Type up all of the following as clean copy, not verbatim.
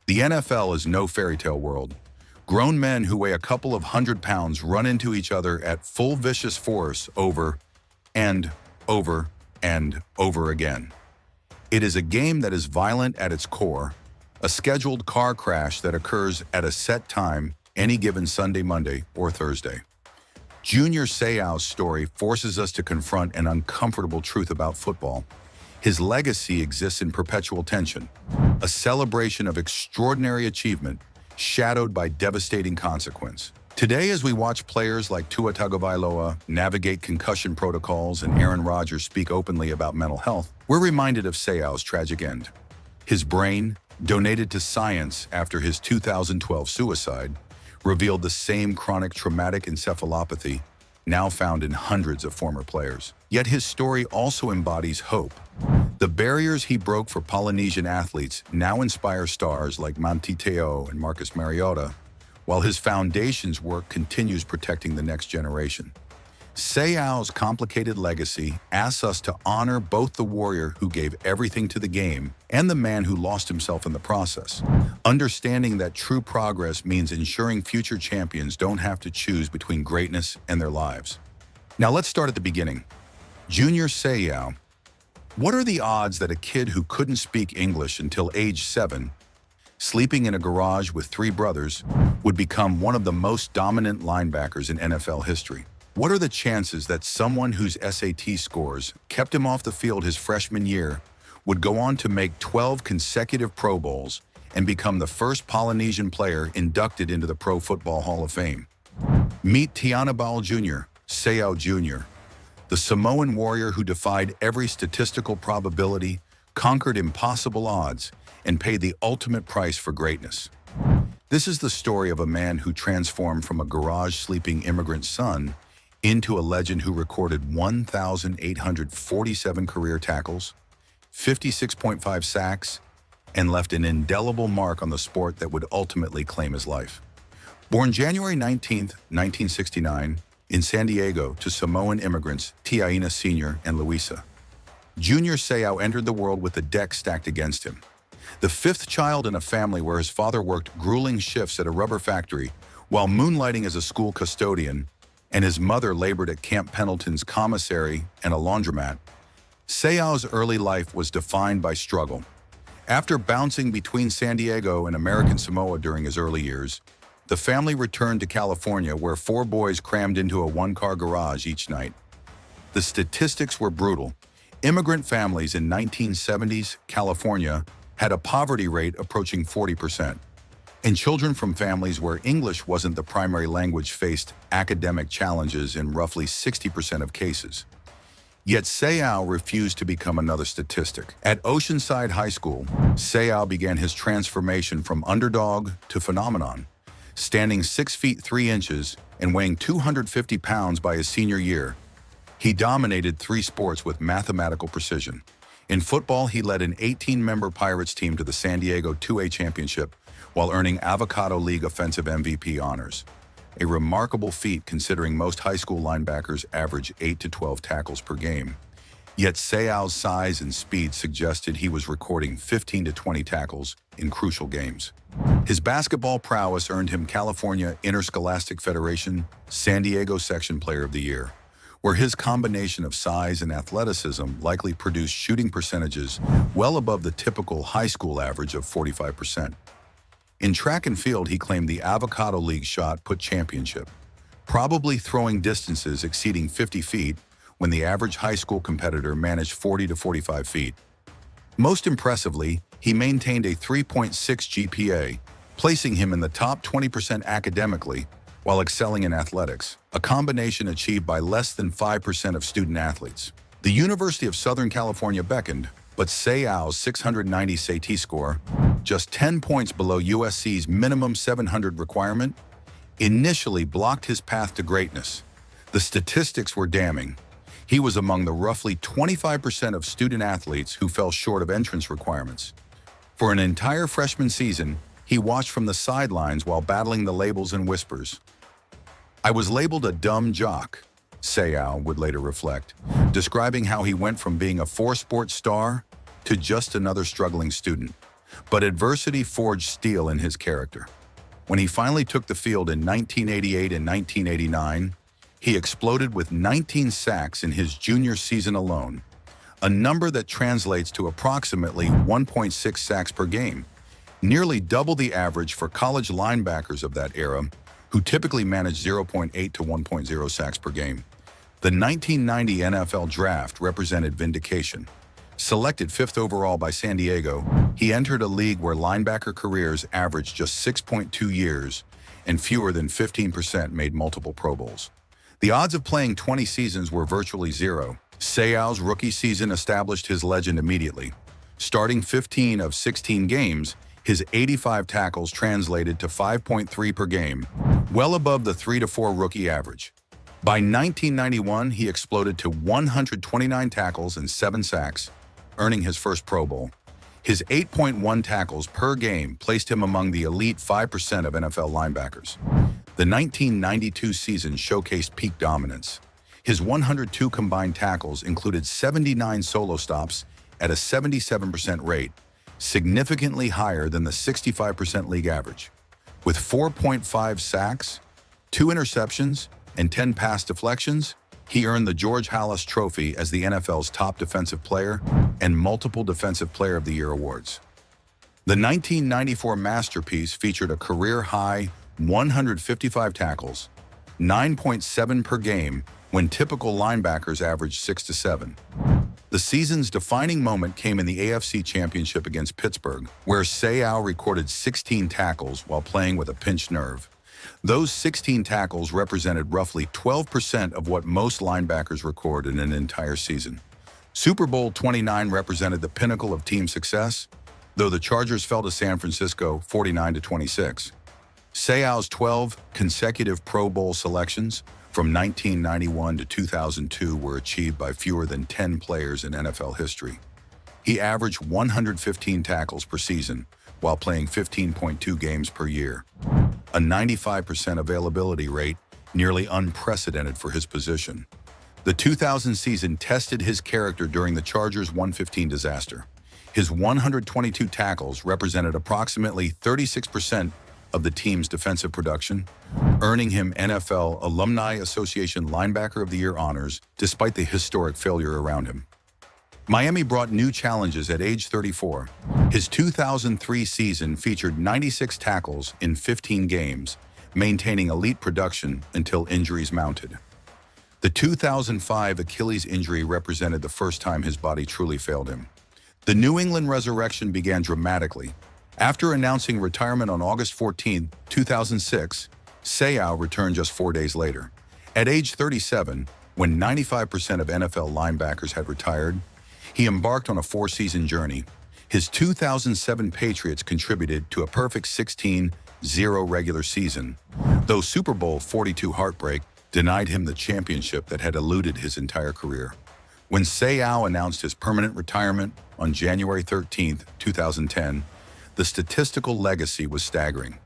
The NFL is no fairy tale world. Grown men who weigh a couple of 100 pounds run into each other at full vicious force and over and over again. It is a game that is violent at its core, a scheduled car crash that occurs at a set time any given Sunday, Monday, or Thursday. Junior Seau's story forces us to confront an uncomfortable truth about football. His legacy exists in perpetual tension, a celebration of extraordinary achievement shadowed by devastating consequence. Today, as we watch players like Tua Tagovailoa navigate concussion protocols and Aaron Rodgers speak openly about mental health, we're reminded of Seau's tragic end. His brain, donated to science after his 2012 suicide, revealed the same chronic traumatic encephalopathy now found in hundreds of former players. Yet his story also embodies hope. The barriers he broke for Polynesian athletes now inspire stars like Manti Te'o and Marcus Mariota, while his foundation's work continues protecting the next generation. Seau's complicated legacy asks us to honor both the warrior who gave everything to the game and the man who lost himself in the process, understanding that true progress means ensuring future champions don't have to choose between greatness and their lives. Now let's start at the beginning. Junior Seau. What are the odds that a kid who couldn't speak English until age 7, sleeping in a garage with 3 brothers, would become one of the most dominant linebackers in NFL history? What are the chances that someone whose SAT scores kept him off the field his freshman year would go on to make 12 consecutive Pro Bowls and become the first Polynesian player inducted into the Pro Football Hall of Fame? Meet Tianabal Jr., Seau Jr., the Samoan warrior who defied every statistical probability, conquered impossible odds, and paid the ultimate price for greatness. This is the story of a man who transformed from a garage-sleeping immigrant son into a legend who recorded 1,847 career tackles, 56.5 sacks, and left an indelible mark on the sport that would ultimately claim his life. Born January 19, 1969, in San Diego to Samoan immigrants Tiaina Sr. and Luisa, Junior Seau entered the world with the deck stacked against him. The 5th child in a family where his father worked grueling shifts at a rubber factory while moonlighting as a school custodian, and his mother labored at Camp Pendleton's commissary and a laundromat, Seau's early life was defined by struggle. After bouncing between San Diego and American Samoa during his early years, the family returned to California, where 4 boys crammed into a 1-car garage each night. The statistics were brutal. Immigrant families in 1970s California had a poverty rate approaching 40%. And children from families where English wasn't the primary language faced academic challenges in roughly 60% of cases. Yet Seau refused to become another statistic. At Oceanside High School, Seau began his transformation from underdog to phenomenon. Standing 6 feet 3 inches and weighing 250 pounds by his senior year, he dominated 3 sports with mathematical precision. In football, he led an 18-member Pirates team to the San Diego 2A championship, while earning Avocado League Offensive MVP honors. A remarkable feat considering most high school linebackers average 8 to 12 tackles per game. Yet Seau's size and speed suggested he was recording 15 to 20 tackles in crucial games. His basketball prowess earned him California Interscholastic Federation San Diego Section Player of the Year, where his combination of size and athleticism likely produced shooting percentages well above the typical high school average of 45%. In track and field, he claimed the Avocado League shot put championship, probably throwing distances exceeding 50 feet when the average high school competitor managed 40 to 45 feet. Most impressively, he maintained a 3.6 GPA, placing him in the top 20% academically while excelling in athletics, a combination achieved by less than 5% of student athletes. The University of Southern California beckoned, but Seau's 690 SAT score, just 10 points below USC's minimum 700 requirement, initially blocked his path to greatness. The statistics were damning. He was among the roughly 25% of student athletes who fell short of entrance requirements. For an entire freshman season, he watched from the sidelines while battling the labels and whispers. "I was labeled a dumb jock," Seau would later reflect, describing how he went from being a 4-sport star to just another struggling student. But adversity forged steel in his character. When he finally took the field in 1988 and 1989, he exploded with 19 sacks in his junior season alone, a number that translates to approximately 1.6 sacks per game, nearly double the average for college linebackers of that era, who typically managed 0.8 to 1.0 sacks per game. The 1990 NFL Draft represented vindication. Selected 5th overall by San Diego, he entered a league where linebacker careers averaged just 6.2 years and fewer than 15% made multiple Pro Bowls. The odds of playing 20 seasons were virtually zero. Seau's rookie season established his legend immediately. Starting 15 of 16 games, his 85 tackles translated to 5.3 per game, well above the 3 to 4 rookie average. By 1991, he exploded to 129 tackles and 7 sacks, earning his first Pro Bowl. His 8.1 tackles per game placed him among the elite 5% of NFL linebackers. The 1992 season showcased peak dominance. His 102 combined tackles included 79 solo stops at a 77% rate, significantly higher than the 65% league average. With 4.5 sacks, 2 interceptions, and 10 pass deflections, he earned the George Halas Trophy as the NFL's top defensive player and multiple Defensive Player of the Year awards. The 1994 masterpiece featured a career-high 155 tackles, 9.7 per game, when typical linebackers averaged 6 to 7. The season's defining moment came in the AFC Championship against Pittsburgh, where Seau recorded 16 tackles while playing with a pinched nerve. Those 16 tackles represented roughly 12% of what most linebackers record in an entire season. Super Bowl 29 represented the pinnacle of team success, though the Chargers fell to San Francisco 49-26. Seau's 12 consecutive Pro Bowl selections from 1991 to 2002 were achieved by fewer than 10 players in NFL history. He averaged 115 tackles per season while playing 15.2 games per year, a 95% availability rate, nearly unprecedented for his position. The 2000 season tested his character during the Chargers' 115 disaster. His 122 tackles represented approximately 36% of the team's defensive production, earning him NFL Alumni Association Linebacker of the Year honors despite the historic failure around him. Miami brought new challenges at age 34. His 2003 season featured 96 tackles in 15 games, maintaining elite production until injuries mounted. The 2005 Achilles injury represented the first time his body truly failed him. The New England resurrection began dramatically. After announcing retirement on August 14, 2006, Seau returned just 4 days later. At age 37, when 95% of NFL linebackers had retired, he embarked on a 4-season journey. His 2007 Patriots contributed to a perfect 16-0 regular season, though Super Bowl 42 heartbreak denied him the championship that had eluded his entire career. When Seau announced his permanent retirement on January 13, 2010, the statistical legacy was staggering.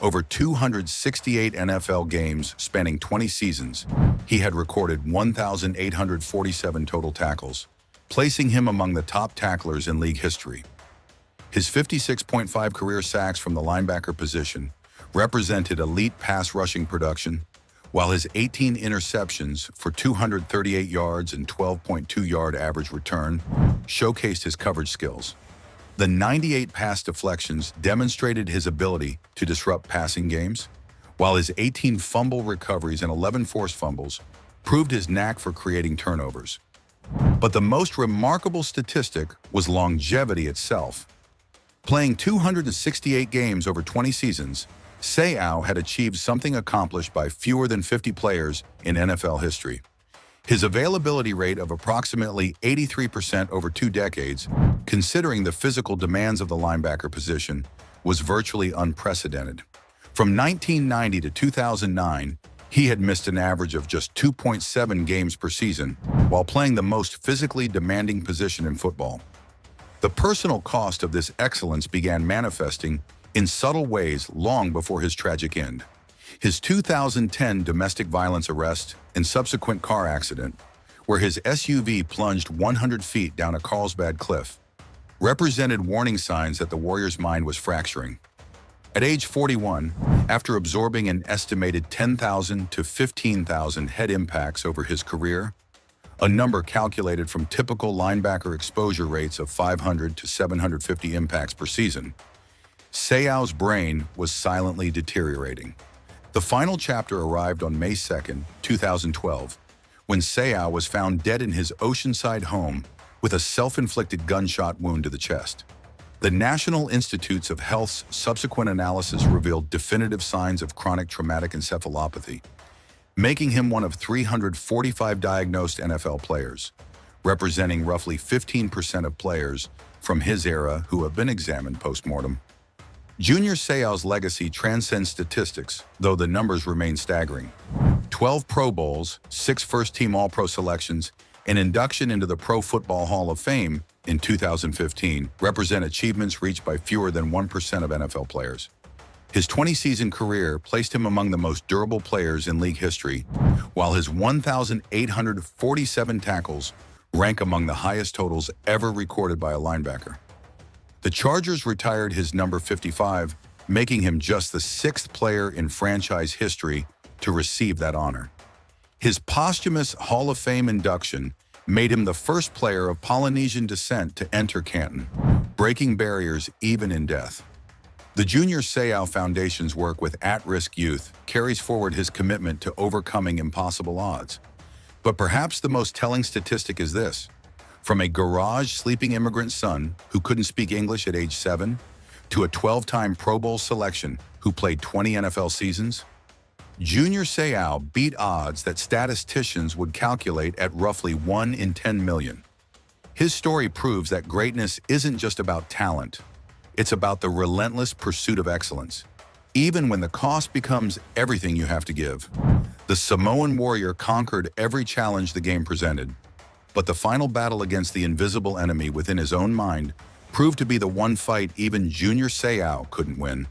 Over 268 NFL games spanning 20 seasons, he had recorded 1,847 total tackles, placing him among the top tacklers in league history. His 56.5 career sacks from the linebacker position represented elite pass rushing production, while his 18 interceptions for 238 yards and 12.2-yard average return showcased his coverage skills. The 98 pass deflections demonstrated his ability to disrupt passing games, while his 18 fumble recoveries and 11 forced fumbles proved his knack for creating turnovers. But the most remarkable statistic was longevity itself. Playing 268 games over 20 seasons, Seau had achieved something accomplished by fewer than 50 players in NFL history. His availability rate of approximately 83% over 2 decades, considering the physical demands of the linebacker position, was virtually unprecedented. From 1990 to 2009, he had missed an average of just 2.7 games per season while playing the most physically demanding position in football. The personal cost of this excellence began manifesting in subtle ways long before his tragic end. His 2010 domestic violence arrest and subsequent car accident, where his SUV plunged 100 feet down a Carlsbad cliff, represented warning signs that the Warriors' mind was fracturing. At age 41, after absorbing an estimated 10,000 to 15,000 head impacts over his career, a number calculated from typical linebacker exposure rates of 500 to 750 impacts per season, Seau's brain was silently deteriorating. The final chapter arrived on May 2, 2012, when Seau was found dead in his Oceanside home with a self-inflicted gunshot wound to the chest. The National Institutes of Health's subsequent analysis revealed definitive signs of chronic traumatic encephalopathy, making him one of 345 diagnosed NFL players, representing roughly 15% of players from his era who have been examined post-mortem. Junior Seau's legacy transcends statistics, though the numbers remain staggering. 12 Pro Bowls, 6 first-team All-Pro selections, and induction into the Pro Football Hall of Fame in 2015 represent achievements reached by fewer than 1% of NFL players. His 20-season career placed him among the most durable players in league history, while his 1,847 tackles rank among the highest totals ever recorded by a linebacker. The Chargers retired his number 55, making him just the 6th player in franchise history to receive that honor. His posthumous Hall of Fame induction made him the first player of Polynesian descent to enter Canton, breaking barriers even in death. The Junior Seau Foundation's work with at-risk youth carries forward his commitment to overcoming impossible odds. But perhaps the most telling statistic is this: from a garage sleeping immigrant son who couldn't speak English at age 7, to a 12-time Pro Bowl selection who played 20 NFL seasons, Junior Seau beat odds that statisticians would calculate at roughly 1 in 10 million. His story proves that greatness isn't just about talent. It's about the relentless pursuit of excellence, even when the cost becomes everything you have to give. The Samoan warrior conquered every challenge the game presented, but the final battle against the invisible enemy within his own mind proved to be the one fight even Junior Seau couldn't win.